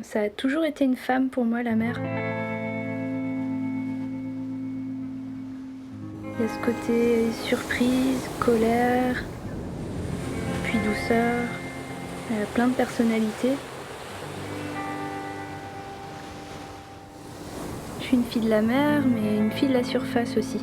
Ça a toujours été une femme pour moi, la mer. Il y a ce côté surprise, colère, puis douceur. Elle a plein de personnalités. Je suis une fille de la mer, mais une fille de la surface aussi.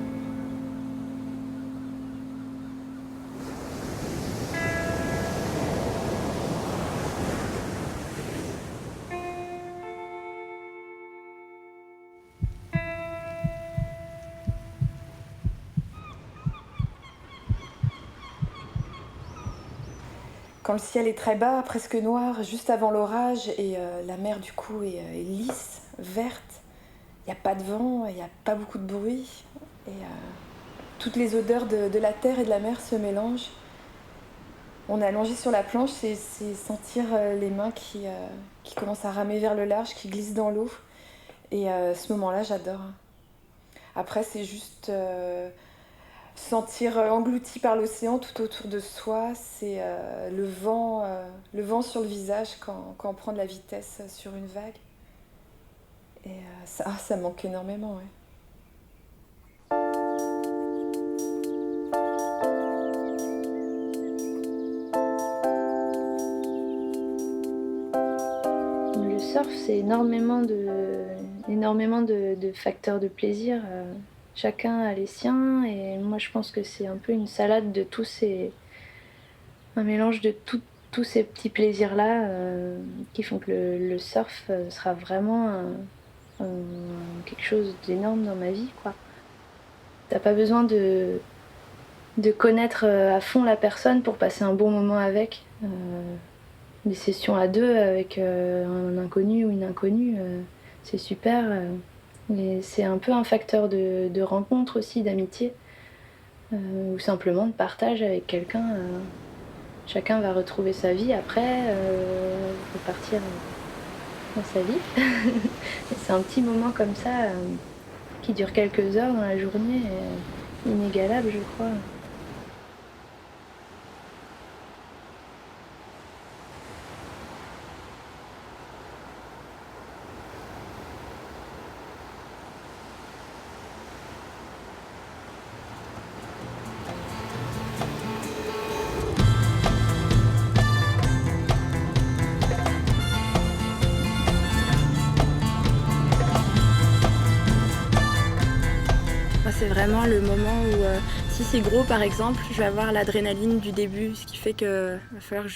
Quand le ciel est très bas, presque noir, juste avant l'orage, et la mer du coup est lisse, verte, il n'y a pas de vent, il n'y a pas beaucoup de bruit, et toutes les odeurs de la terre et de la mer se mélangent. On est allongé sur la planche, c'est sentir les mains qui commencent à ramer vers le large, qui glissent dans l'eau, et ce moment-là, j'adore. Après, c'est juste sentir englouti par l'océan tout autour de soi, c'est le vent sur le visage quand on prend de la vitesse sur une vague. Et ça manque énormément, ouais. Le surf, c'est énormément de facteurs de plaisir. Chacun a les siens et moi je pense que c'est un peu une salade de un mélange de tous ces petits plaisirs-là qui font que le surf sera vraiment quelque chose d'énorme dans ma vie, quoi. T'as pas besoin de connaître à fond la personne pour passer un bon moment avec. Des sessions à deux avec un inconnu ou une inconnue, c'est super. Et c'est un peu un facteur de rencontre aussi, d'amitié, ou simplement de partage avec quelqu'un. Chacun va retrouver sa vie après, repartir dans sa vie. Et c'est un petit moment comme ça qui dure quelques heures dans la journée, inégalable, je crois. Moi, c'est vraiment le moment où, si c'est gros par exemple, je vais avoir l'adrénaline du début, ce qui fait qu'il va falloir que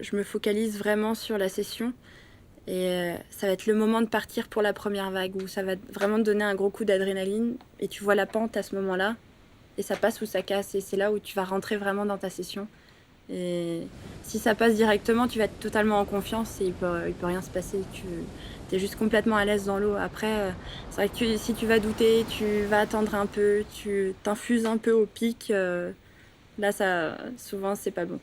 je me focalise vraiment sur la session. Et ça va être le moment de partir pour la première vague, où ça va vraiment te donner un gros coup d'adrénaline. Et tu vois la pente à ce moment-là, et ça passe ou ça casse. Et c'est là où tu vas rentrer vraiment dans ta session. Et si ça passe directement, tu vas être totalement en confiance et il peut rien se passer. Tu es juste complètement à l'aise dans l'eau. Après, c'est vrai que si tu vas douter, tu vas attendre un peu, tu t'infuses un peu au pic. Là, souvent, c'est pas bon.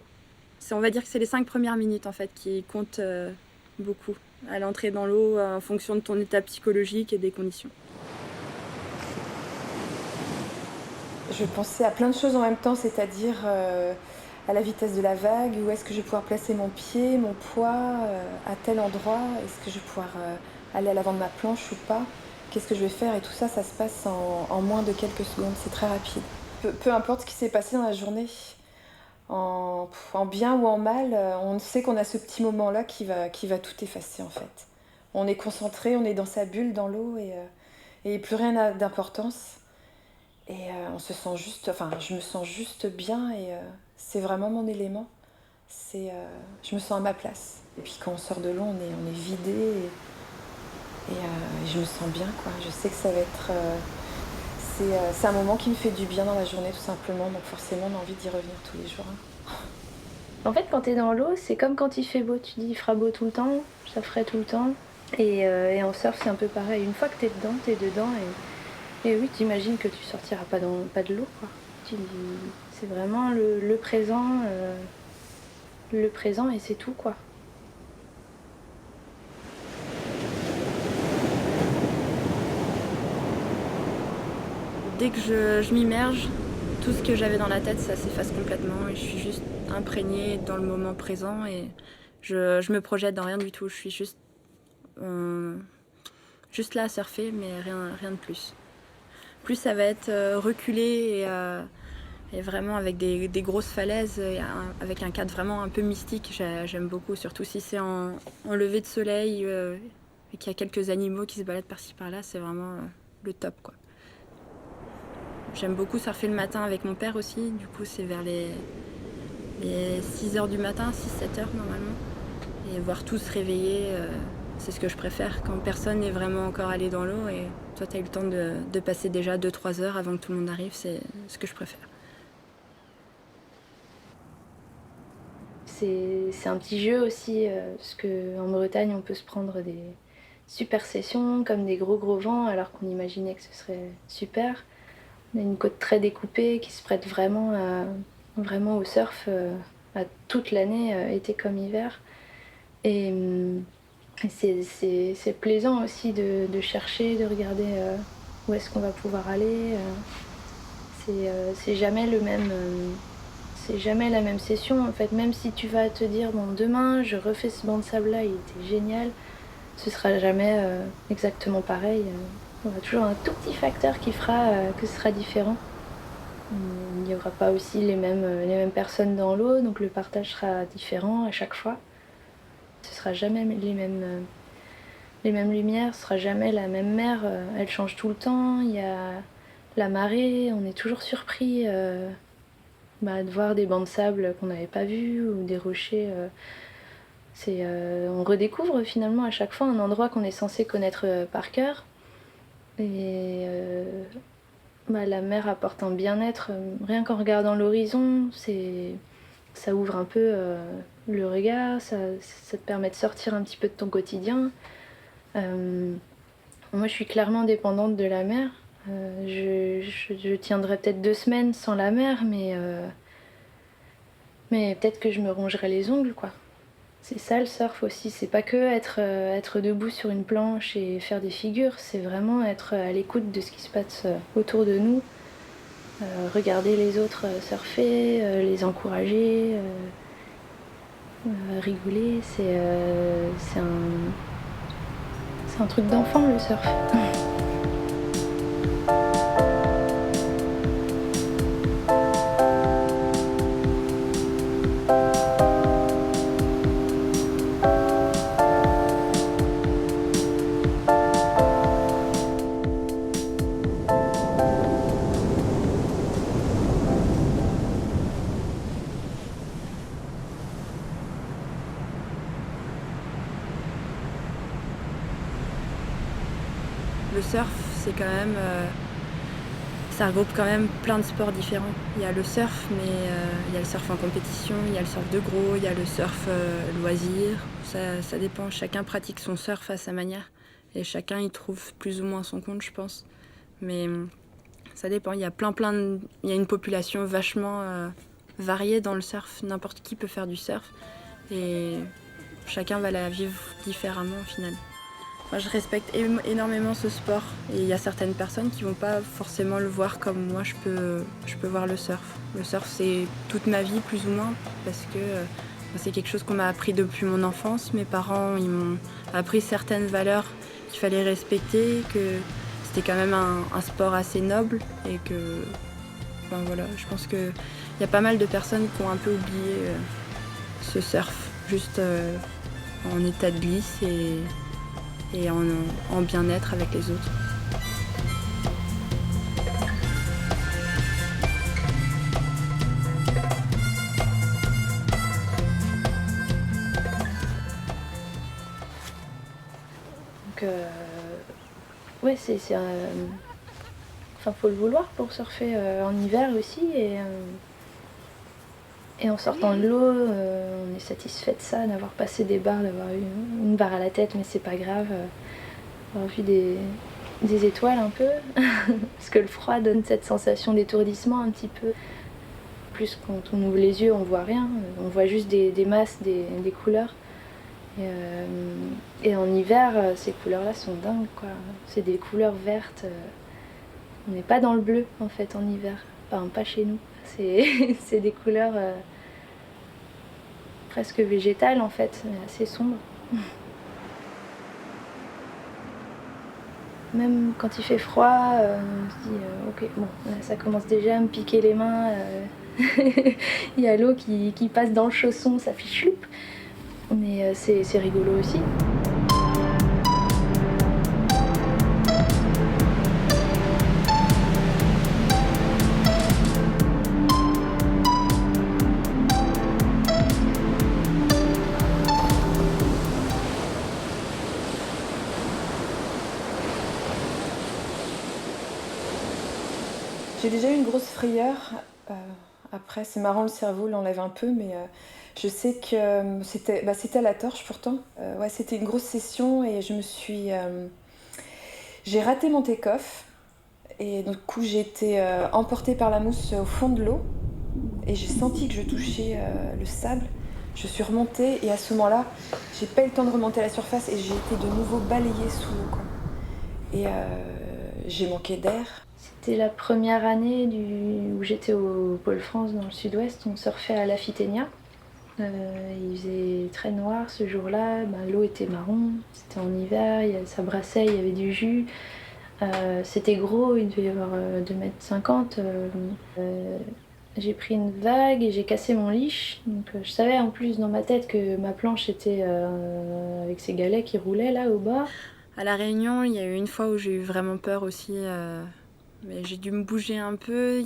On va dire que c'est les 5 premières minutes en fait qui comptent beaucoup à l'entrée dans l'eau en fonction de ton état psychologique et des conditions. Je pensais à plein de choses en même temps, c'est-à-dire à la vitesse de la vague, où est-ce que je vais pouvoir placer mon pied, mon poids, à tel endroit, est-ce que je vais pouvoir aller à l'avant de ma planche ou pas, qu'est-ce que je vais faire, et tout ça, ça se passe en moins de quelques secondes, c'est très rapide. Peu importe ce qui s'est passé dans la journée, en bien ou en mal, on sait qu'on a ce petit moment-là qui va tout effacer en fait. On est concentré, on est dans sa bulle, dans l'eau, et plus rien n'a d'importance. Et on se sent juste, enfin, je me sens juste bien et c'est vraiment mon élément. Je me sens à ma place. Et puis quand on sort de l'eau, on est vidé et je me sens bien, quoi. Je sais que ça va être, c'est un moment qui me fait du bien dans la journée, tout simplement. Donc forcément, on a envie d'y revenir tous les jours, hein. En fait, quand t'es dans l'eau, c'est comme quand il fait beau. Tu dis il fera beau tout le temps, ça ferait tout le temps. Et en surf, c'est un peu pareil. Une fois que t'es dedans. Et oui, t'imagines que tu sortiras pas de l'eau, quoi. C'est vraiment le présent et c'est tout, quoi. Dès que je m'immerge, tout ce que j'avais dans la tête, ça s'efface complètement et je suis juste imprégnée dans le moment présent et je me projette dans rien du tout. Je suis juste juste là à surfer, mais rien de plus. Plus ça va être reculé et vraiment avec des grosses falaises, avec un cadre vraiment un peu mystique, j'aime beaucoup, surtout si c'est en lever de soleil et qu'il y a quelques animaux qui se baladent par-ci par-là, c'est vraiment le top, quoi. J'aime beaucoup surfer le matin avec mon père aussi, du coup c'est vers les 6h du matin, 6-7h normalement, et voir tous se réveiller, c'est ce que je préfère, quand personne n'est vraiment encore allé dans l'eau et toi tu as eu le temps de passer déjà 2-3 heures avant que tout le monde arrive, c'est ce que je préfère. C'est un petit jeu aussi, parce qu'en Bretagne, on peut se prendre des super sessions, comme des gros vents, alors qu'on imaginait que ce serait super. On a une côte très découpée qui se prête vraiment au surf à toute l'année, été comme hiver. Et c'est plaisant aussi de chercher, de regarder où est-ce qu'on va pouvoir aller. C'est jamais le même. C'est jamais la même session en fait, même si tu vas te dire bon demain je refais ce banc de sable là, il était génial, ce sera jamais exactement pareil. Il y aura toujours un tout petit facteur qui fera que ce sera différent. Il n'y aura pas aussi les mêmes personnes dans l'eau, donc le partage sera différent à chaque fois. Ce sera jamais les mêmes lumières, ce sera jamais la même mer, elle change tout le temps, il y a la marée, on est toujours surpris. De voir des bancs de sable qu'on n'avait pas vus ou des rochers. On redécouvre finalement à chaque fois un endroit qu'on est censé connaître par cœur. Et la mer apporte un bien-être. Rien qu'en regardant l'horizon, ça ouvre un peu le regard, ça te permet de sortir un petit peu de ton quotidien. Moi, je suis clairement dépendante de la mer. Je tiendrai peut-être 2 semaines sans la mer, mais peut-être que je me rongerai les ongles, quoi. C'est ça le surf aussi, c'est pas que être debout sur une planche et faire des figures, c'est vraiment être à l'écoute de ce qui se passe autour de nous, regarder les autres surfer, les encourager, rigoler, c'est un truc d'enfant le surf. Le surf, c'est quand même... ça regroupe quand même plein de sports différents. Il y a le surf, mais il y a le surf en compétition, il y a le surf de gros, il y a le surf loisir. Ça dépend, chacun pratique son surf à sa manière. Et chacun y trouve plus ou moins son compte, je pense. Mais ça dépend, il y a il y a une population vachement variée dans le surf. N'importe qui peut faire du surf. Et chacun va la vivre différemment au final. Moi, je respecte énormément ce sport et il y a certaines personnes qui vont pas forcément le voir comme moi je peux voir le surf. Le surf, c'est toute ma vie plus ou moins parce que c'est quelque chose qu'on m'a appris depuis mon enfance. Mes parents, ils m'ont appris certaines valeurs qu'il fallait respecter, que c'était quand même un sport assez noble et que, enfin voilà, je pense qu'il y a pas mal de personnes qui ont un peu oublié ce surf juste en état de glisse et en bien-être avec les autres. Donc, ouais, enfin, faut le vouloir pour surfer en hiver aussi. Et en sortant de l'eau, on est satisfait de ça, d'avoir passé des barres, d'avoir eu une barre à la tête, mais c'est pas grave. Avoir vu des étoiles un peu, parce que le froid donne cette sensation d'étourdissement un petit peu. Plus quand on ouvre les yeux, on voit rien, on voit juste des masses, des couleurs. Et en hiver, ces couleurs-là sont dingues, quoi. C'est des couleurs vertes. On n'est pas dans le bleu en fait en hiver, enfin pas chez nous. C'est des couleurs presque végétales en fait, mais assez sombres. Même quand il fait froid, on se dit ok, bon, là, ça commence déjà à me piquer les mains. Il y a l'eau qui passe dans le chausson, ça fait chloup. Mais c'est rigolo aussi. J'ai déjà eu une grosse frayeur. Après, c'est marrant, le cerveau l'enlève un peu, mais je sais que c'était à la torche pourtant. Ouais, c'était une grosse session et j'ai raté mon take-off. Et du coup, j'ai été emportée par la mousse au fond de l'eau. Et j'ai senti que je touchais le sable. Je suis remontée et à ce moment-là, j'ai pas eu le temps de remonter à la surface et j'ai été de nouveau balayée sous l'eau, quoi. Et j'ai manqué d'air. C'était la première année où j'étais au Pôle France dans le sud-ouest. On surfait à l'Aphithénia. Il faisait très noir ce jour-là. L'eau était marron. C'était en hiver. Ça brassait, il y avait du jus. C'était gros, il devait y avoir 2,50 m. J'ai pris une vague et j'ai cassé mon leash. Donc, je savais en plus dans ma tête que ma planche était avec ces galets qui roulaient là au bord. À La Réunion, il y a eu une fois où j'ai eu vraiment peur aussi. Mais j'ai dû me bouger un peu.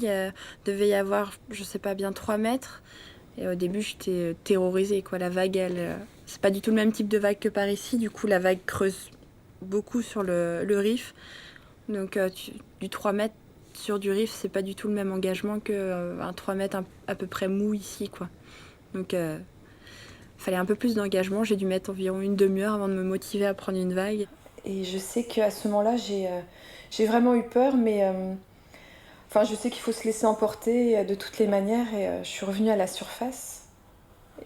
Devait y avoir, je sais pas, bien 3 mètres. Et au début, j'étais terrorisée, quoi. La vague, c'est pas du tout le même type de vague que par ici. Du coup, la vague creuse beaucoup sur le riff. Donc, du 3 mètres sur du riff, c'est pas du tout le même engagement qu'un 3 mètres à peu près mou ici, quoi. Donc, fallait un peu plus d'engagement. J'ai dû mettre environ une demi-heure avant de me motiver à prendre une vague. Et je sais qu'à ce moment-là, j'ai vraiment eu peur, mais je sais qu'il faut se laisser emporter de toutes les manières. Et je suis revenue à la surface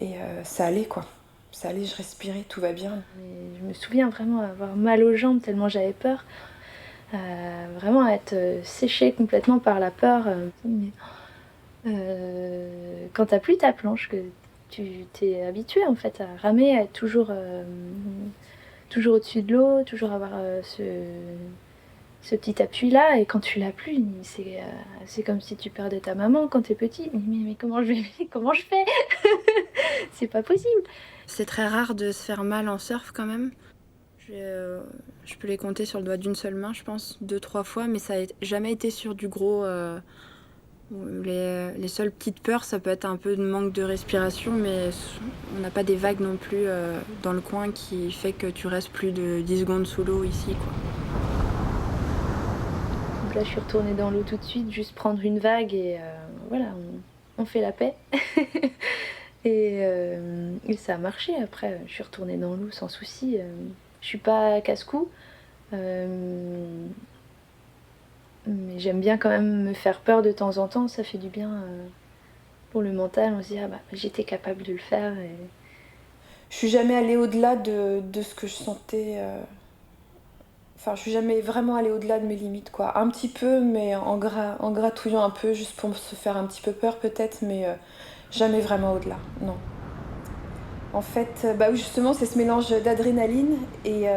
et ça allait, quoi. Ça allait, je respirais, tout va bien. Et je me souviens vraiment avoir mal aux jambes tellement j'avais peur. Vraiment être séchée complètement par la peur. Quand t'as plus ta planche, que tu t'es habitué en fait à ramer, à être toujours au-dessus de l'eau, toujours avoir ce petit appui là, et quand tu l'as plus, c'est comme si tu perdais ta maman quand t'es petit. Mais comment je fais C'est pas possible. C'est très rare de se faire mal en surf quand même. Je peux les compter sur le doigt d'une seule main, je pense, 2-3 fois, mais ça n'a jamais été sur du gros. Les seules petites peurs, ça peut être un peu de manque de respiration, mais on n'a pas des vagues non plus dans le coin qui fait que tu restes plus de 10 secondes sous l'eau ici, quoi. Donc là, je suis retournée dans l'eau tout de suite, juste prendre une vague et voilà, on fait la paix. Et ça a marché. Après, je suis retournée dans l'eau sans souci. Je suis pas casse-cou. Mais j'aime bien quand même me faire peur de temps en temps. Ça fait du bien pour le mental. On se dit, j'étais capable de le faire. Et... Je suis jamais allée au-delà de ce que je sentais. Je suis jamais vraiment allée au-delà de mes limites, quoi. Un petit peu, mais en gratouillant un peu, juste pour se faire un petit peu peur peut-être, mais jamais vraiment au-delà, non. En fait, oui, justement, c'est ce mélange d'adrénaline et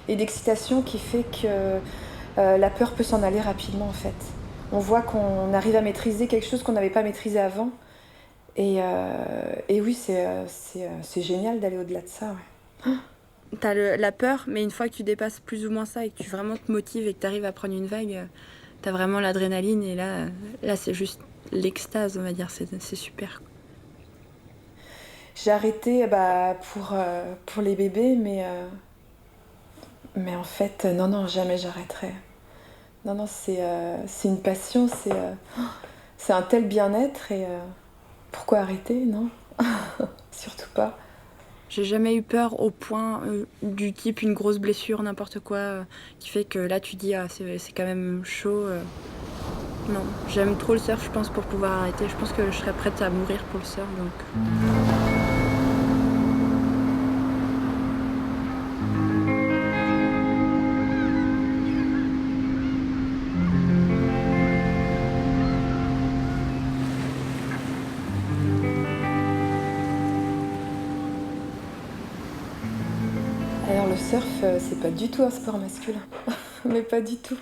d'excitation qui fait que la peur peut s'en aller rapidement, en fait. On voit qu'on arrive à maîtriser quelque chose qu'on n'avait pas maîtrisé avant. Et oui, c'est génial d'aller au-delà de ça, ouais. T'as la peur, mais une fois que tu dépasses plus ou moins ça et que tu vraiment te motives et que tu arrives à prendre une vague, t'as vraiment l'adrénaline et là c'est juste l'extase, on va dire, c'est super. J'ai arrêté pour les bébés, mais en fait, non, jamais j'arrêterai. Non, c'est une passion, c'est un tel bien-être et pourquoi arrêter, non? Surtout pas. J'ai jamais eu peur au point du type une grosse blessure, n'importe quoi, qui fait que là tu dis c'est quand même chaud. Non, j'aime trop le surf, je pense, pour pouvoir arrêter. Je pense que je serais prête à mourir pour le surf, donc... Alors le surf, c'est pas du tout un sport masculin. mais pas du tout.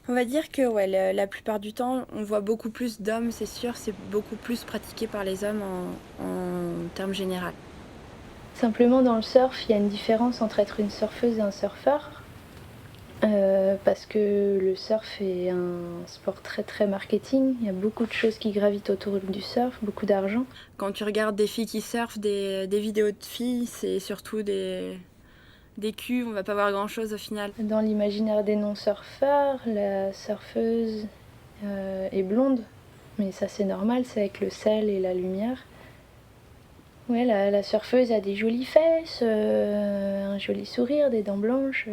On va dire que ouais, la plupart du temps, on voit beaucoup plus d'hommes, c'est sûr, c'est beaucoup plus pratiqué par les hommes en termes généraux. Simplement dans le surf, il y a une différence entre être une surfeuse et un surfeur. Parce que le surf est un sport très très marketing. Il y a beaucoup de choses qui gravitent autour du surf, beaucoup d'argent. Quand tu regardes des filles qui surfent, des vidéos de filles, c'est surtout des culs, on va pas voir grand chose au final. Dans l'imaginaire des non-surfeurs, la surfeuse est blonde. Mais ça c'est normal, c'est avec le sel et la lumière. Ouais, la surfeuse a des jolies fesses, un joli sourire, des dents blanches.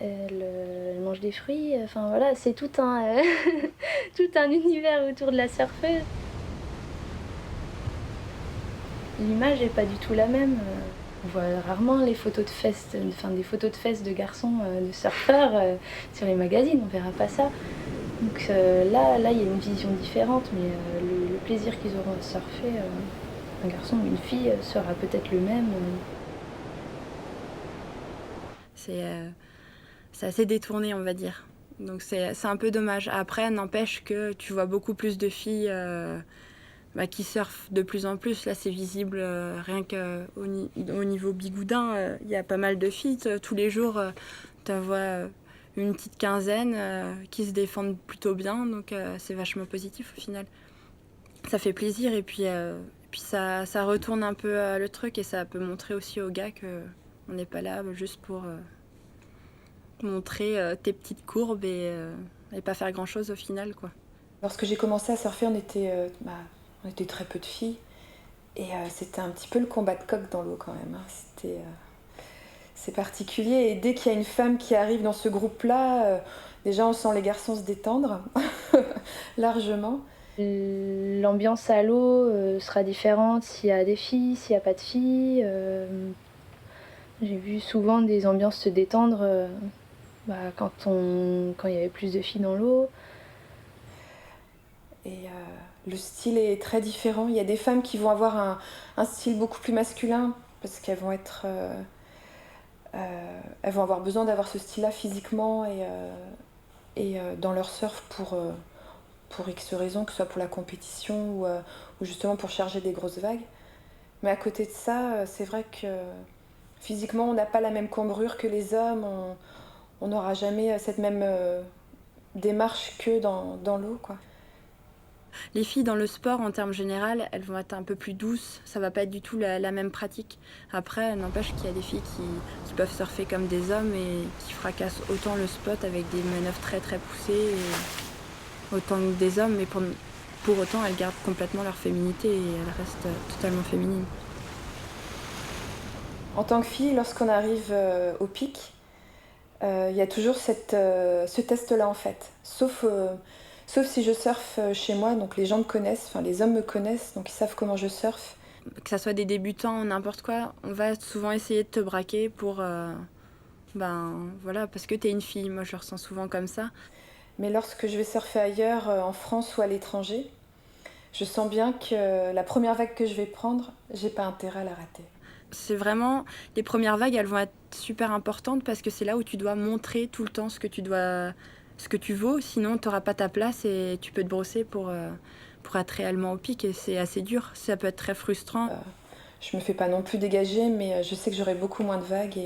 Elle mange des fruits. Enfin voilà, c'est tout un, tout un univers autour de la surfeuse. L'image n'est pas du tout la même. On voit rarement les photos de fesses, enfin des photos de fesses de garçons, de surfeurs sur les magazines. On verra pas ça. Donc là, il y a une vision différente, mais le plaisir qu'ils auront à surfer, un garçon ou une fille sera peut-être le même. C'est assez détourné, on va dire. Donc c'est un peu dommage. Après, n'empêche que tu vois beaucoup plus de filles qui surfent de plus en plus. Là, c'est visible rien qu'au niveau bigoudin. Il y a pas mal de filles. Tous les jours, tu en vois une petite quinzaine qui se défendent plutôt bien. Donc c'est vachement positif au final. Ça fait plaisir et puis ça retourne un peu le truc et ça peut montrer aussi aux gars qu'on n'est pas là juste pour montrer tes petites courbes et pas faire grand chose au final, quoi. Lorsque j'ai commencé à surfer, on était très peu de filles et c'était un petit peu le combat de coq dans l'eau quand même. Hein. C'est particulier et dès qu'il y a une femme qui arrive dans ce groupe-là, déjà on sent les garçons se détendre largement. L'ambiance à l'eau sera différente s'il y a des filles, s'il n'y a pas de filles. J'ai vu souvent des ambiances se détendre quand il y avait plus de filles dans l'eau. Et le style est très différent. Il y a des femmes qui vont avoir un style beaucoup plus masculin parce qu'elles vont être... elles vont avoir besoin d'avoir ce style-là physiquement et dans leur surf pour X raisons, que ce soit pour la compétition ou justement pour charger des grosses vagues. Mais à côté de ça, c'est vrai que physiquement, on n'a pas la même cambrure que les hommes. On n'aura jamais cette même démarche que dans l'eau, quoi. Les filles dans le sport, en termes généraux, elles vont être un peu plus douces. Ça va pas être du tout la même pratique. Après, n'empêche qu'il y a des filles qui peuvent surfer comme des hommes et qui fracassent autant le spot avec des manœuvres très très poussées, et autant que des hommes. Mais pour autant, elles gardent complètement leur féminité et elles restent totalement féminines. En tant que fille, lorsqu'on arrive au pic, il y a toujours ce test-là en fait. Sauf si je surfe chez moi, donc les gens me connaissent, enfin les hommes me connaissent, donc ils savent comment je surfe. Que ça soit des débutants ou n'importe quoi, on va souvent essayer de te braquer pour... voilà, parce que t'es une fille. Moi, je le ressens souvent comme ça. Mais lorsque je vais surfer ailleurs, en France ou à l'étranger, je sens bien que la première vague que je vais prendre, j'ai pas intérêt à la rater. C'est vraiment... Les premières vagues, elles vont être super importantes parce que c'est là où tu dois montrer tout le temps ce que tu vaux. Sinon, t'auras pas ta place et tu peux te brosser pour être réellement au pic. Et c'est assez dur. Ça peut être très frustrant. Je me fais pas non plus dégager, mais je sais que j'aurai beaucoup moins de vagues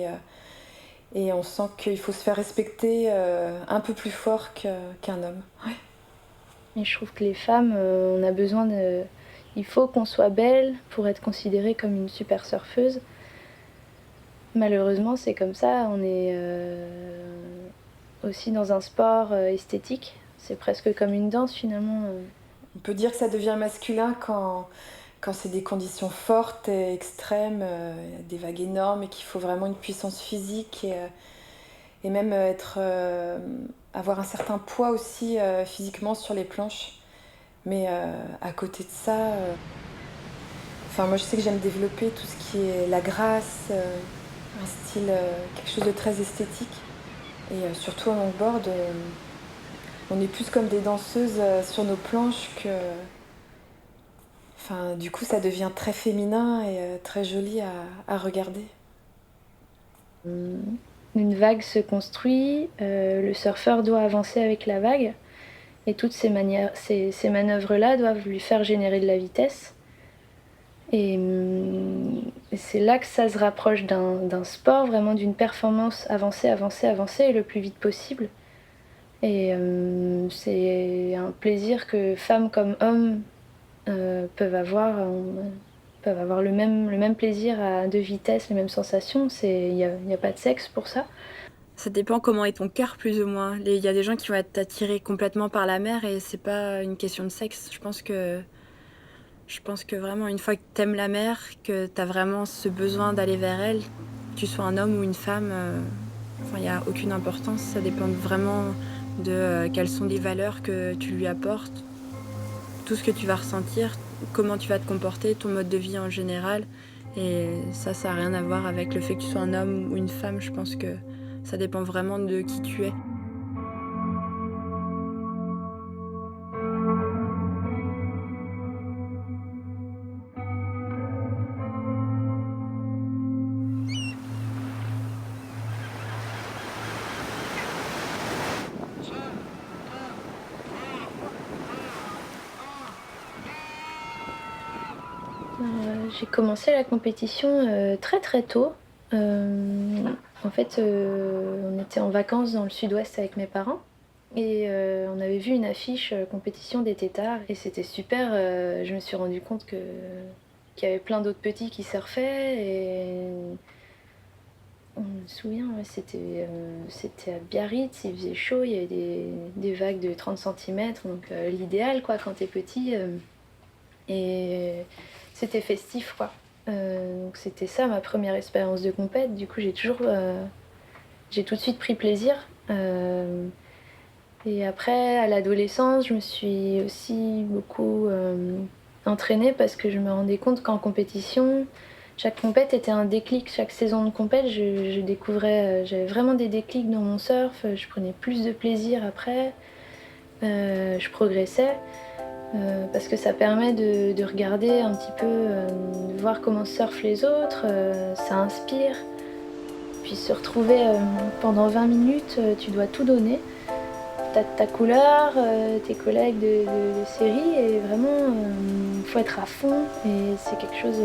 et on sent qu'il faut se faire respecter un peu plus fort qu'un homme. Ouais. Et je trouve que les femmes, on a besoin de... Il faut qu'on soit belle pour être considérée comme une super surfeuse. Malheureusement, c'est comme ça. On est aussi dans un sport esthétique. C'est presque comme une danse finalement. On peut dire que ça devient masculin quand c'est des conditions fortes et extrêmes, des vagues énormes et qu'il faut vraiment une puissance physique et même avoir un certain poids aussi physiquement sur les planches. Mais à côté de ça, moi je sais que j'aime développer tout ce qui est la grâce, un style, quelque chose de très esthétique. Et surtout en longboard, on est plus comme des danseuses sur nos planches que... du coup, ça devient très féminin et très joli à regarder. une vague se construit, le surfeur doit avancer avec la vague et toutes ces manœuvres-là doivent lui faire générer de la vitesse. Et c'est là que ça se rapproche d'un sport, vraiment d'une performance avancer, avancer, avancer et le plus vite possible. Et c'est un plaisir que femmes comme hommes peuvent avoir. Peuvent avoir le même plaisir à deux vitesses, les mêmes sensations. Il y a pas de sexe pour ça. Ça dépend comment est ton cœur, plus ou moins. Il y a des gens qui vont être attirés complètement par la mer et c'est pas une question de sexe. Je pense que vraiment, une fois que t'aimes la mer, que t'as vraiment ce besoin d'aller vers elle, que tu sois un homme ou une femme, il n'y a aucune importance. Ça dépend vraiment de quelles sont les valeurs que tu lui apportes, tout ce que tu vas ressentir, comment tu vas te comporter, ton mode de vie en général. Et ça n'a rien à voir avec le fait que tu sois un homme ou une femme. Je pense que ça dépend vraiment de qui tu es. J'ai commencé la compétition très très tôt. En fait, on était en vacances dans le sud-ouest avec mes parents et on avait vu une affiche compétition des têtards et c'était super. Je me suis rendu compte qu'il y avait plein d'autres petits qui surfaient et on me souvient, ouais, c'était à Biarritz, il faisait chaud, il y avait des vagues de 30 cm, donc l'idéal quoi quand t'es petit. Et c'était festif quoi. Donc c'était ça ma première expérience de compète. Du coup j'ai tout de suite pris plaisir. Et après à l'adolescence je me suis aussi beaucoup entraînée parce que je me rendais compte qu'en compétition chaque compète était un déclic. Chaque saison de compète je découvrais, j'avais vraiment des déclics dans mon surf. Je prenais plus de plaisir après. Je progressais. Parce que ça permet de regarder un petit peu, de voir comment surfent les autres, ça inspire. Puis se retrouver pendant 20 minutes, tu dois tout donner. T'as ta couleur, tes collègues de série, et vraiment, il faut être à fond. Et c'est quelque chose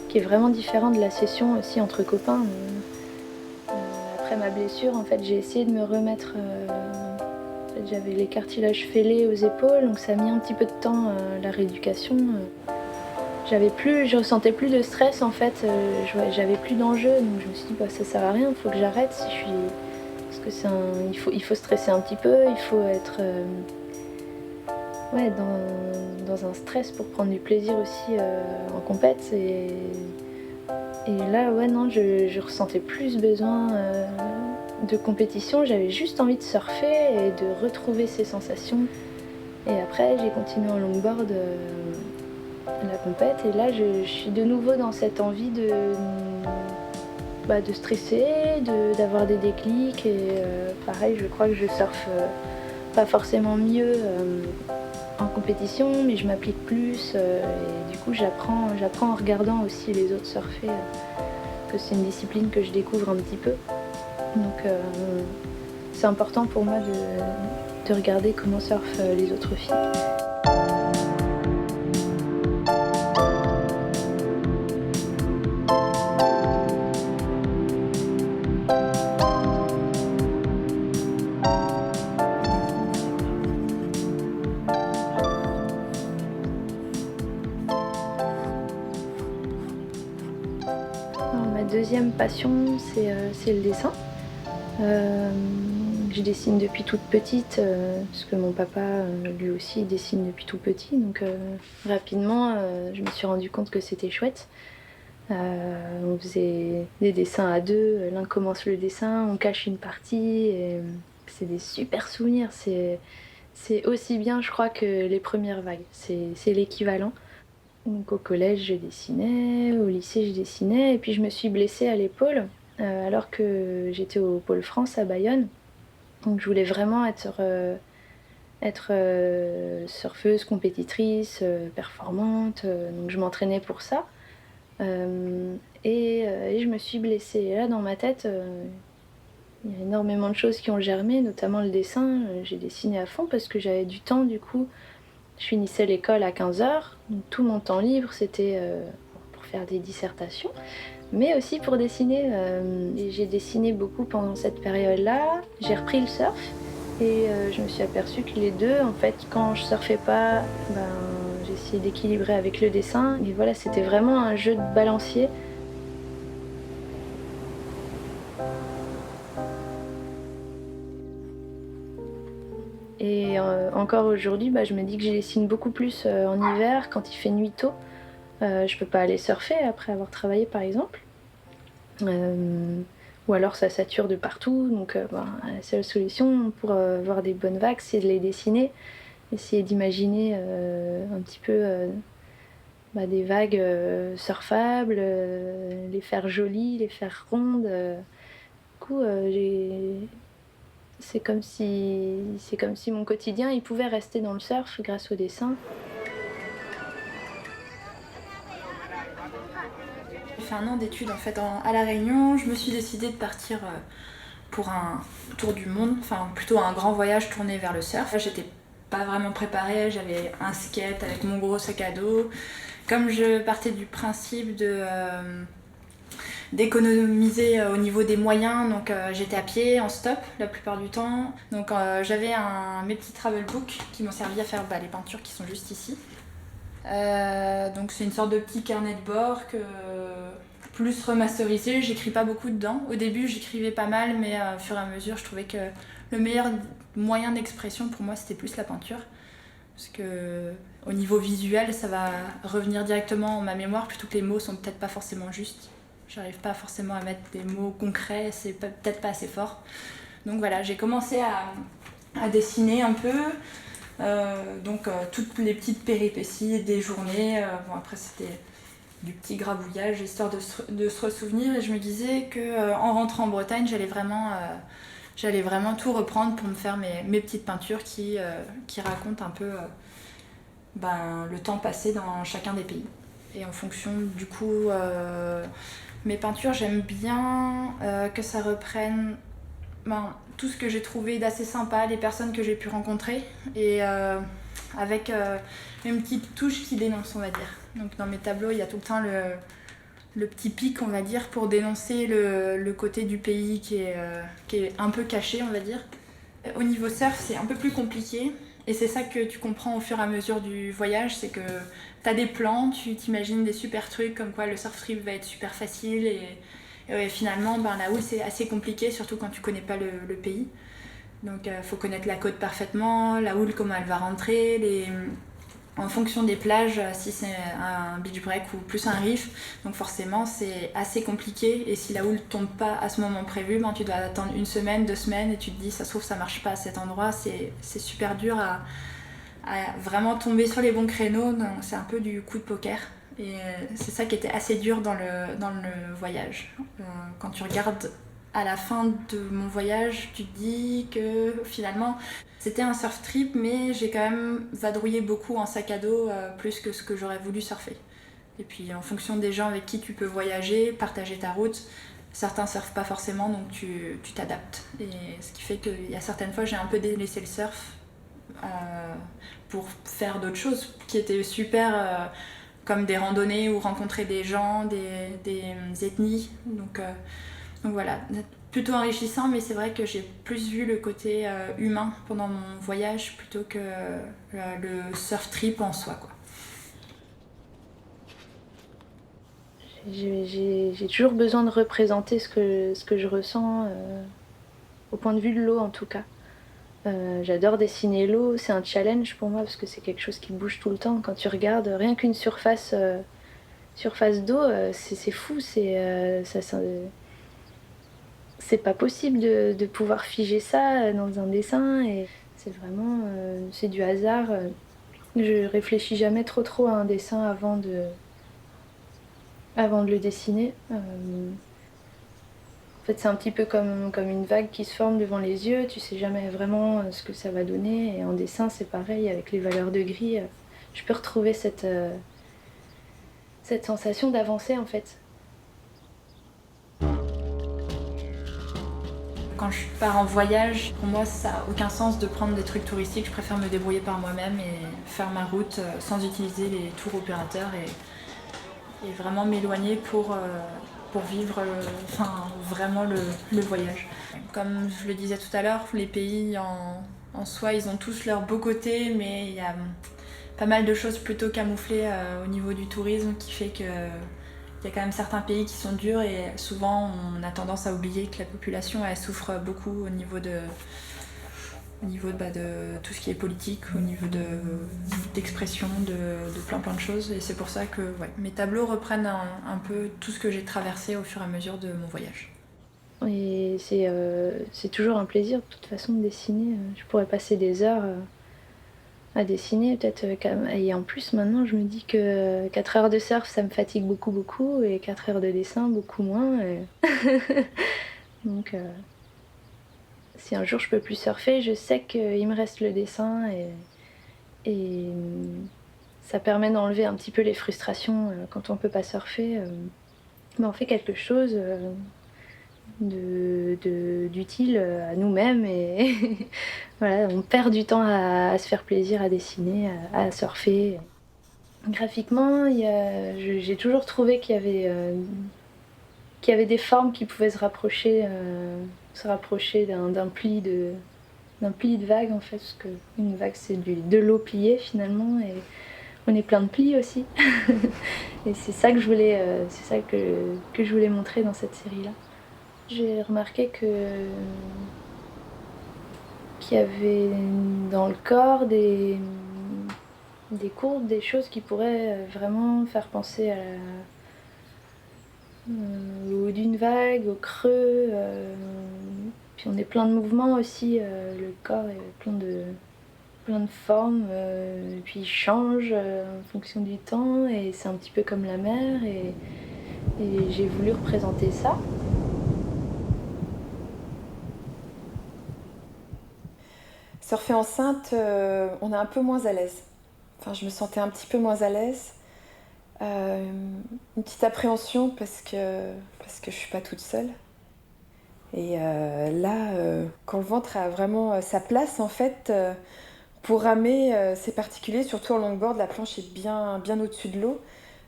qui est vraiment différent de la session aussi entre copains. Après ma blessure, en fait, j'ai essayé de me remettre. J'avais les cartilages fêlés aux épaules, donc ça a mis un petit peu de temps la rééducation. Je ressentais plus de stress en fait, j'avais plus d'enjeu, donc je me suis dit bah, ça sert à rien, il faut que j'arrête si je suis. Parce que il faut stresser un petit peu, il faut être ouais, dans un stress pour prendre du plaisir aussi en compète. Et là ouais non, je ressentais plus besoin de compétition, j'avais juste envie de surfer et de retrouver ces sensations. Et après, j'ai continué en longboard la compète. Et là, je suis de nouveau dans cette envie de stresser, d'avoir des déclics. Et pareil, je crois que je surfe pas forcément mieux en compétition, mais je m'applique plus. Et du coup, j'apprends en regardant aussi les autres surfer, que c'est une discipline que je découvre un petit peu. Donc c'est important pour moi de regarder comment surfent les autres filles. Alors, ma deuxième passion, c'est le dessin. Je dessine depuis toute petite, parce que mon papa, lui aussi, dessine depuis tout petit. Donc rapidement, je me suis rendu compte que c'était chouette. On faisait des dessins à deux, l'un commence le dessin, on cache une partie. Et c'est des super souvenirs. C'est aussi bien, je crois, que les premières vagues. C'est l'équivalent. Donc au collège, je dessinais, au lycée, je dessinais. Et puis je me suis blessée à l'épaule. Alors que j'étais au Pôle France à Bayonne. Donc je voulais vraiment être surfeuse, compétitrice, performante. Donc je m'entraînais pour ça. Et je me suis blessée. Et là, dans ma tête, Il y a énormément de choses qui ont germé, notamment le dessin. J'ai dessiné à fond parce que j'avais du temps du coup. Je finissais l'école à 15 h, donc tout mon temps libre c'était pour faire des dissertations, mais aussi pour dessiner. Et j'ai dessiné beaucoup pendant cette période-là. J'ai repris le surf et je me suis aperçue que les deux, en fait, quand je surfais pas, j'ai essayé d'équilibrer avec le dessin. Et voilà, c'était vraiment un jeu de balancier. Et encore aujourd'hui, je me dis que je dessine beaucoup plus en hiver, quand il fait nuit tôt. Je peux pas aller surfer après avoir travaillé par exemple. Ou alors ça sature de partout, donc la seule solution pour voir des bonnes vagues, c'est de les dessiner. Essayer d'imaginer un petit peu des vagues surfables, les faire jolies, les faire rondes. Du coup, c'est comme si mon quotidien il pouvait rester dans le surf grâce au dessin. J'ai fait un an d'études en fait à La Réunion. Je me suis décidée de partir pour un tour du monde, enfin plutôt un grand voyage tourné vers le surf. J'étais pas vraiment préparée, j'avais un skate avec mon gros sac à dos. Comme je partais du principe d'économiser au niveau des moyens, donc j'étais à pied en stop la plupart du temps. Donc j'avais mes petits travel books qui m'ont servi à faire les peintures qui sont juste ici. Donc c'est une sorte de petit carnet de bord plus remasterisé. J'écris pas beaucoup dedans. Au début j'écrivais pas mal, mais au fur et à mesure je trouvais que le meilleur moyen d'expression pour moi c'était plus la peinture. Parce que au niveau visuel ça va revenir directement en ma mémoire plutôt que les mots sont peut-être pas forcément justes. J'arrive pas forcément à mettre des mots concrets, c'est peut-être pas assez fort. Donc voilà, j'ai commencé à dessiner un peu. Toutes les petites péripéties des journées. Après c'était du petit grabouillage histoire de se ressouvenir, et je me disais que en rentrant en Bretagne j'allais vraiment tout reprendre pour me faire mes petites peintures qui racontent un peu le temps passé dans chacun des pays. Et en fonction du coup mes peintures, j'aime bien que ça reprenne tout ce que j'ai trouvé d'assez sympa, les personnes que j'ai pu rencontrer, et avec une petite touche qui dénonce, on va dire. Donc dans mes tableaux, il y a tout le temps le petit pic, on va dire, pour dénoncer le côté du pays qui est un peu caché, on va dire. Au niveau surf, c'est un peu plus compliqué, et c'est ça que tu comprends au fur et à mesure du voyage, c'est que t'as des plans, tu t'imagines des super trucs, comme quoi le surf trip va être super facile, et finalement, la houle, c'est assez compliqué, surtout quand tu connais pas le pays. Donc, faut connaître la côte parfaitement, la houle, comment elle va rentrer, en fonction des plages, si c'est un beach break ou plus un reef. Donc, forcément, c'est assez compliqué. Et si la houle tombe pas à ce moment prévu, tu dois attendre 1 semaine, 2 semaines, et tu te dis, ça se trouve, ça marche pas à cet endroit. C'est super dur à vraiment tomber sur les bons créneaux. Donc, c'est un peu du coup de poker. Et c'est ça qui était assez dur dans le voyage. Quand tu regardes à la fin de mon voyage, tu te dis que finalement c'était un surf trip, mais j'ai quand même vadrouillé beaucoup en sac à dos, plus que ce que j'aurais voulu surfer. Et puis en fonction des gens avec qui tu peux voyager, partager ta route, certains surfent pas forcément, donc tu t'adaptes. Et ce qui fait qu'il y a certaines fois j'ai un peu délaissé le surf pour faire d'autres choses qui étaient super, comme des randonnées ou rencontrer des gens, des ethnies. Donc voilà, plutôt enrichissant, mais c'est vrai que j'ai plus vu le côté humain pendant mon voyage plutôt que le surf trip en soi, quoi. J'ai toujours besoin de représenter ce que je ressens au point de vue de l'eau en tout cas. J'adore dessiner l'eau, c'est un challenge pour moi parce que c'est quelque chose qui bouge tout le temps. Quand tu regardes rien qu'une surface d'eau, c'est fou, c'est pas possible de pouvoir figer ça dans un dessin, et c'est vraiment c'est du hasard. Je réfléchis jamais trop à un dessin avant de le dessiner. En fait, c'est un petit peu comme une vague qui se forme devant les yeux, tu sais jamais vraiment ce que ça va donner. Et en dessin, c'est pareil, avec les valeurs de gris, je peux retrouver cette sensation d'avancer en fait. Quand je pars en voyage, pour moi, ça n'a aucun sens de prendre des trucs touristiques. Je préfère me débrouiller par moi-même et faire ma route sans utiliser les tours opérateurs et vraiment m'éloigner pour vivre vraiment le voyage. Comme je le disais tout à l'heure, les pays en soi, ils ont tous leurs beaux côtés, mais il y a pas mal de choses plutôt camouflées au niveau du tourisme qui fait que il y a quand même certains pays qui sont durs et souvent on a tendance à oublier que la population elle souffre beaucoup au niveau de tout ce qui est politique, au niveau d'expression, de plein de choses. Et c'est pour ça que mes tableaux reprennent un peu tout ce que j'ai traversé au fur et à mesure de mon voyage. Et c'est toujours un plaisir de toute façon de dessiner. Je pourrais passer des heures à dessiner peut-être. Et en plus maintenant je me dis que 4 heures de surf ça me fatigue beaucoup et 4 heures de dessin beaucoup moins. Donc si un jour je peux plus surfer, je sais qu'il me reste le dessin et ça permet d'enlever un petit peu les frustrations quand on peut pas surfer. Mais on fait quelque chose d'utile à nous-mêmes et voilà, on perd du temps à se faire plaisir, à dessiner, à surfer. Graphiquement, j'ai toujours trouvé qu'il y avait des formes qui pouvaient se rapprocher d'un pli de vague en fait, parce qu'une vague c'est de l'eau pliée finalement et on est plein de plis aussi. Et c'est ça que je voulais montrer dans cette série-là. J'ai remarqué qu'il y avait dans le corps des courbes, des choses qui pourraient vraiment faire penser au haut d'une vague, au creux. Puis on est plein de mouvements aussi, le corps est plein de formes, et puis il change en fonction du temps et c'est un petit peu comme la mer et j'ai voulu représenter ça. Surfer enceinte, on est un peu moins à l'aise. Enfin, je me sentais un petit peu moins à l'aise. Une petite appréhension parce que je suis pas toute seule. Et là, quand le ventre a vraiment sa place, en fait, pour ramer, c'est particulier, surtout en longboard, la planche est bien au-dessus de l'eau.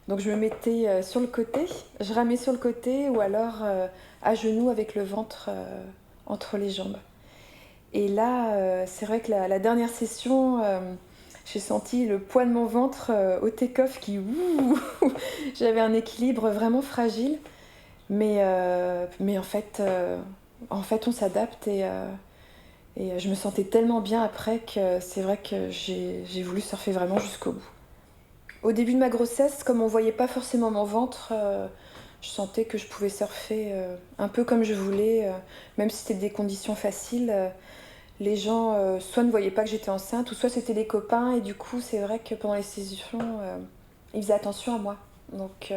Donc je me mettais sur le côté, je ramais sur le côté ou alors à genoux avec le ventre entre les jambes. Et là, c'est vrai que la dernière session, j'ai senti le poids de mon ventre au take-off qui... J'avais un équilibre vraiment fragile. Mais en fait, on s'adapte et je me sentais tellement bien après que c'est vrai que j'ai voulu surfer vraiment jusqu'au bout. Au début de ma grossesse, comme on ne voyait pas forcément mon ventre, je sentais que je pouvais surfer un peu comme je voulais, même si c'était des conditions faciles. Les gens soit ne voyaient pas que j'étais enceinte, ou soit c'était des copains, et du coup c'est vrai que pendant les sessions, ils faisaient attention à moi. Donc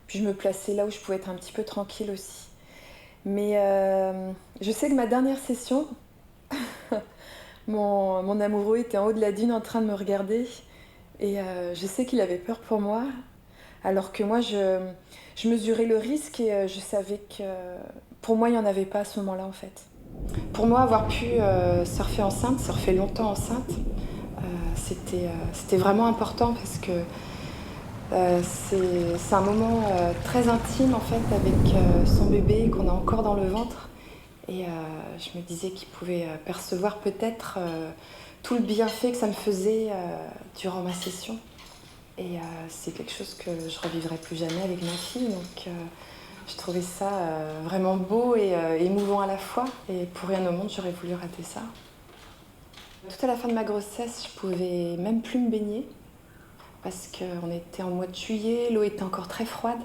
puis je me plaçais là où je pouvais être un petit peu tranquille aussi. Mais je sais que ma dernière session, mon amoureux était en haut de la dune en train de me regarder, et je sais qu'il avait peur pour moi, alors que moi je mesurais le risque et je savais que pour moi il n'y en avait pas à ce moment-là en fait. Pour moi, avoir pu surfer enceinte, surfer longtemps enceinte, c'était vraiment important parce que c'est un moment très intime en fait avec son bébé qu'on a encore dans le ventre. Et je me disais qu'il pouvait percevoir peut-être tout le bienfait que ça me faisait durant ma session. Et c'est quelque chose que je revivrai plus jamais avec ma fille. Donc je trouvais ça vraiment beau et émouvant à la fois. Et pour rien au monde, j'aurais voulu rater ça. Tout à la fin de ma grossesse, je pouvais même plus me baigner. Parce qu'on était en mois de juillet, l'eau était encore très froide.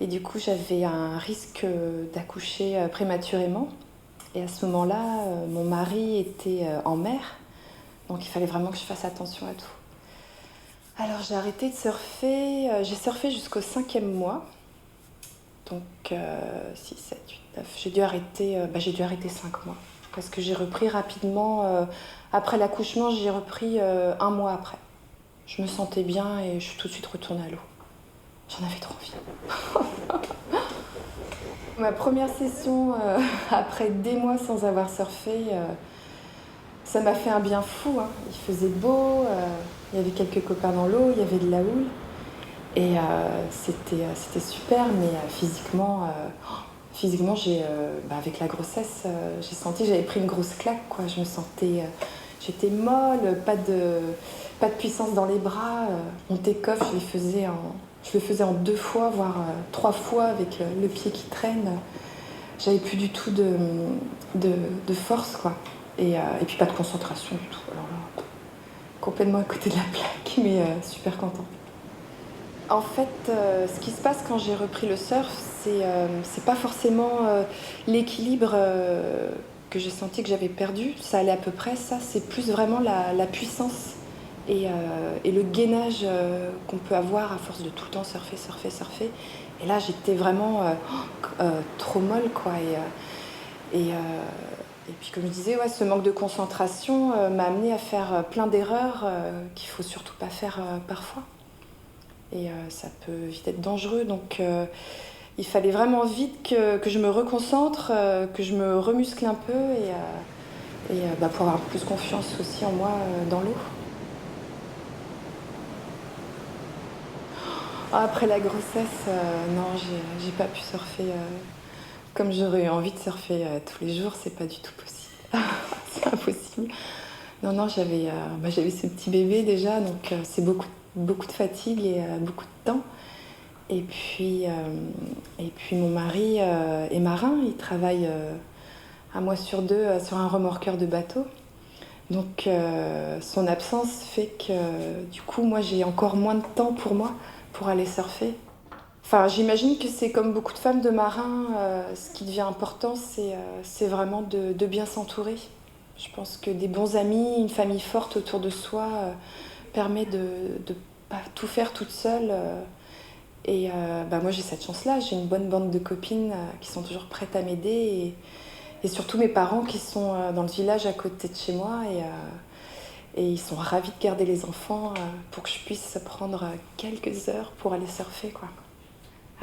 Et du coup, j'avais un risque d'accoucher prématurément. Et à ce moment-là, mon mari était en mer. Donc il fallait vraiment que je fasse attention à tout. Alors j'ai arrêté de surfer. J'ai surfé jusqu'au 5e mois. Donc 6, 7, 8, 9. J'ai dû arrêter 5 mois. Parce que j'ai repris rapidement. Après l'accouchement, j'ai repris 1 mois après. Je me sentais bien et je suis tout de suite retournée à l'eau. J'en avais trop envie. Ma première session, après des mois sans avoir surfé, ça m'a fait un bien fou, hein. Il faisait beau, il y avait quelques copains dans l'eau, il y avait de la houle. Et c'était super, mais physiquement avec la grossesse, j'ai senti que j'avais pris une grosse claque, quoi. Je me sentais, j'étais molle, pas de puissance dans les bras. Mon take-off, je le faisais en 2 fois, voire 3 fois avec le pied qui traîne. J'avais plus du tout de force, quoi. Et puis pas de concentration du tout. Alors là, complètement à côté de la plaque, mais super contente. En fait, ce qui se passe quand j'ai repris le surf, c'est pas forcément l'équilibre que j'ai senti que j'avais perdu. Ça allait à peu près, ça. C'est plus vraiment la puissance et le gainage qu'on peut avoir à force de tout le temps surfer. Et là, j'étais vraiment trop molle, quoi. Et puis, comme je disais, ouais, ce manque de concentration m'a amenée à faire plein d'erreurs qu'il faut surtout pas faire parfois. Et ça peut vite être dangereux, donc il fallait vraiment vite que je me reconcentre, que je me remuscle un peu et pour avoir plus confiance aussi en moi dans l'eau. Après la grossesse, non, j'ai pas pu surfer comme j'aurais eu envie de surfer tous les jours, c'est pas du tout possible. C'est impossible. Non, j'avais ce petit bébé déjà, donc c'est beaucoup de fatigue et beaucoup de temps. Et puis mon mari est marin, il travaille 1 mois sur 2 sur un remorqueur de bateau. Donc son absence fait que du coup moi j'ai encore moins de temps pour moi pour aller surfer. Enfin, j'imagine que c'est comme beaucoup de femmes de marins, ce qui devient important c'est vraiment de bien s'entourer. Je pense que des bons amis, une famille forte autour de soi permet de pas tout faire toute seule. Moi j'ai cette chance-là, j'ai une bonne bande de copines qui sont toujours prêtes à m'aider et surtout mes parents qui sont dans le village à côté de chez moi et ils sont ravis de garder les enfants pour que je puisse prendre quelques heures pour aller surfer, quoi.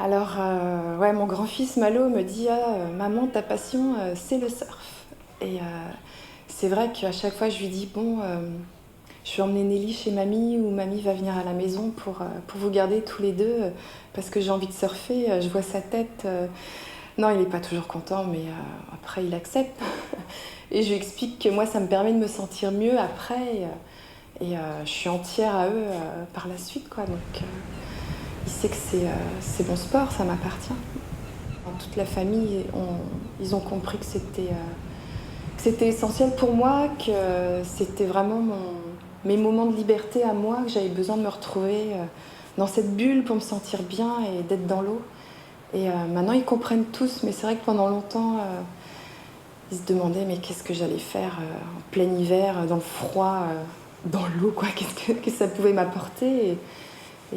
Alors ouais, mon grand-fils Malo me dit maman, ta passion c'est le surf. Et c'est vrai qu'à chaque fois je lui dis je vais emmener Nelly chez mamie ou mamie va venir à la maison pour vous garder tous les deux parce que j'ai envie de surfer. Je vois sa tête. Non, il n'est pas toujours content, mais après il accepte. Et je lui explique que moi ça me permet de me sentir mieux après et je suis entière à eux par la suite, quoi. Donc il sait que c'est mon sport, ça m'appartient. Toute la famille, ils ont compris que c'était essentiel pour moi, que c'était vraiment mes moments de liberté à moi, que j'avais besoin de me retrouver dans cette bulle pour me sentir bien et d'être dans l'eau. Et maintenant, ils comprennent tous, mais c'est vrai que pendant longtemps, ils se demandaient mais qu'est-ce que j'allais faire en plein hiver, dans le froid, dans l'eau, quoi, qu'est-ce que ça pouvait m'apporter. Et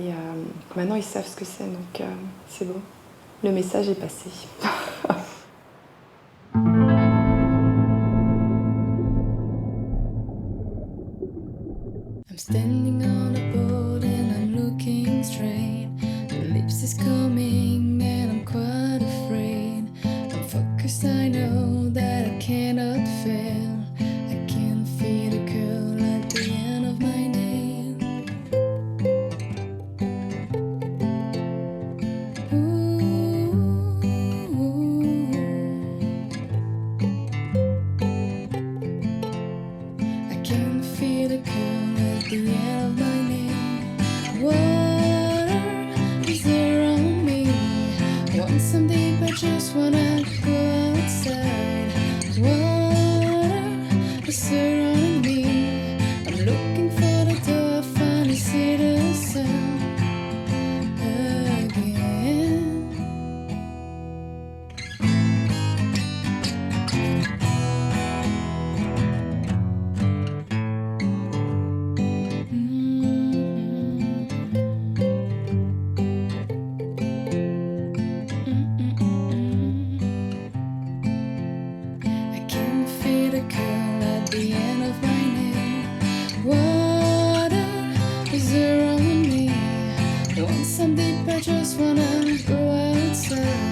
maintenant, ils savent ce que c'est, donc c'est bon. Le message est passé. I'm standing on a boat and I'm looking straight. The lips is coming and I'm quite afraid. I'm focused, I know that I cannot fail. I can feel a curl at the end of my nail. I can feel the curl at the end of my nail. Water is around me. Want some deep, I just wanna go outside. Water is surrounding me. I'm looking for the door, I finally see the sun again. I can feel the curl at the end of my nail. Water is around me. Want some deep, I just wanna go outside.